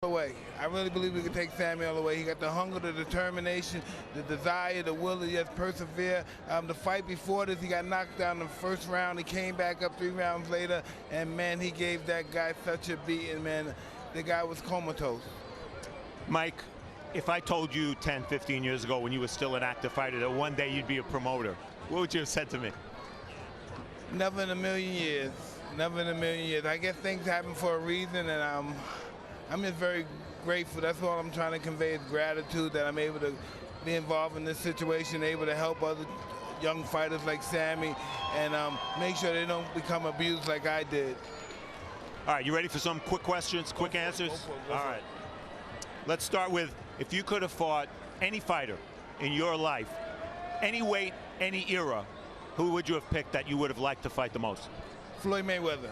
Away. I really believe we can take Sammy all the way. He got the hunger, the determination, the desire, the will to just persevere. The fight before this, he got knocked down in the first round. He came back up 3 rounds later, and man, he gave that guy such a beating, man. The guy was comatose. Mike, if I told you 10, 15 years ago when you were still an active fighter that one day you'd be a promoter, what would you have said to me? Never in a million years. Never in a million years. I guess things happen for a reason, and I'm just very grateful. That's all I'm trying to convey is gratitude that I'm able to be involved in this situation, able to help other young fighters like Sammy, and make sure they don't become abused like I did. All right, you ready for some quick questions, quick answers? Go for it. Let's start with, if you could have fought any fighter in your life, any weight, any era, who would you have picked that you would have liked to fight the most? Floyd Mayweather.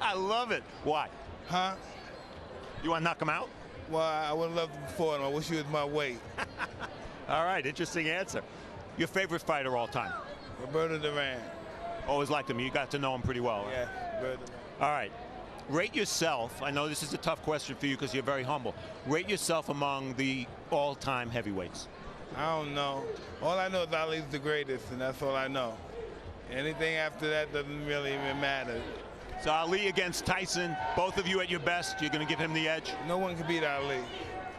I love it. Why? Huh? You want to knock him out? Well, I would have loved him before him. I wish he was my weight. All right, interesting answer. Your favorite fighter all time? Roberto Duran. Always liked him. You got to know him pretty well. Yeah, Roberto Duran. All right. Rate yourself. I know this is a tough question for you because you're very humble. Rate yourself among the all-time heavyweights. I don't know. All I know is Ali's the greatest, and that's all I know. Anything after that doesn't really even matter. So Ali against Tyson, both of you at your best. You're going to give him the edge? No one can beat Ali.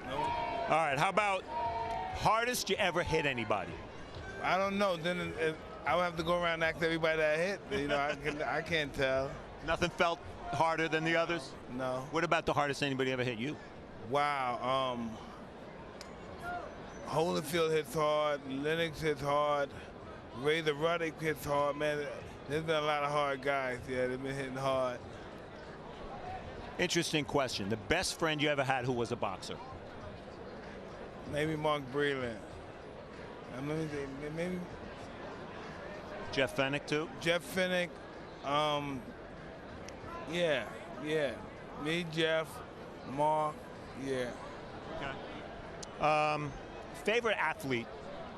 No one. All right, how about hardest you ever hit anybody? I don't know. Then I would have to go around and ask everybody that I hit. You know, I can't tell. Nothing felt harder than the others? No. What about the hardest anybody ever hit you? Wow. Holyfield hits hard. Lennox hits hard. Razor Ruddock hits hard. Man, there's been a lot of hard guys. Yeah, they've been hitting hard. Interesting question. The best friend you ever had who was a boxer? Maybe Mark Breland. Maybe Jeff Fennick too? Jeff Fennick. Yeah. Me, Jeff, Mark, yeah. Okay. Favorite athlete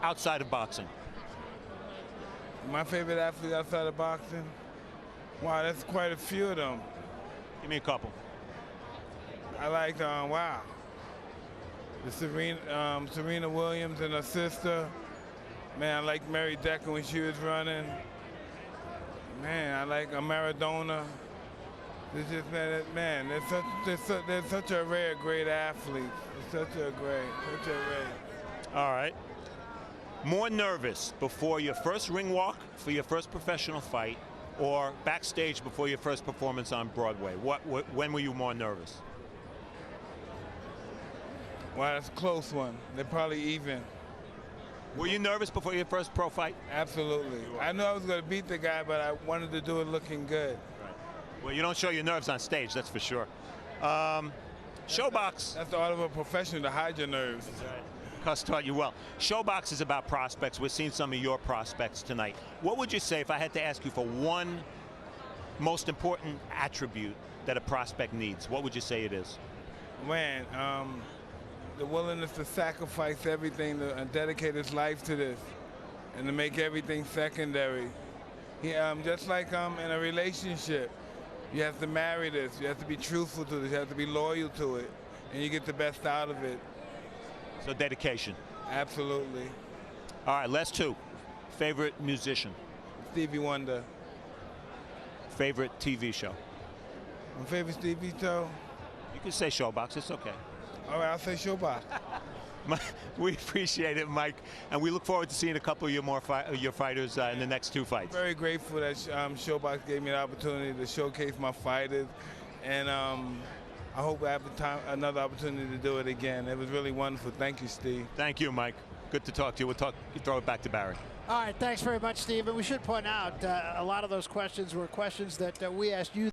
outside of boxing? My favorite athlete outside of boxing? Wow, that's quite a few of them. Give me a couple. I like, wow. The Serena Williams and her sister. Man, I like Mary Decker when she was running. Man, I like Maradona. It's just, man, there's such a rare, great athlete. It's such a rare. All right. More nervous before your first ring walk for your first professional fight, or backstage before your first performance on Broadway? When were you more nervous? Well, that's a close one. They're probably even. Were you nervous before your first pro fight? Absolutely. I knew I was going to beat the guy, but I wanted to do it looking good. Right. Well, you don't show your nerves on stage, that's for sure. Showbox. That's the art of a professional, to hide your nerves. That's right. Cuss taught you well. Showbox is about prospects. We're seeing some of your prospects tonight. What would you say if I had to ask you for one most important attribute that a prospect needs? What would you say it is? Man, the willingness to sacrifice everything and dedicate his life to this and to make everything secondary. Just like in a relationship, you have to marry this. You have to be truthful to this. You have to be loyal to it, and you get the best out of it. So dedication. Absolutely. All right, last two. Favorite musician? Stevie Wonder. Favorite TV show? My favorite TV show? You can say Showbox, it's okay. All right, I'll say Showbox. We appreciate it, Mike, and we look forward to seeing a couple of your fighters in the next two fights. I'm very grateful that Showbox gave me the opportunity to showcase my fighters, and I hope I have another opportunity to do it again. It was really wonderful. Thank you, Steve. Thank you, Mike. Good to talk to you. You throw it back to Barry. All right, thanks very much, Steve. And we should point out a lot of those questions were questions that we asked you.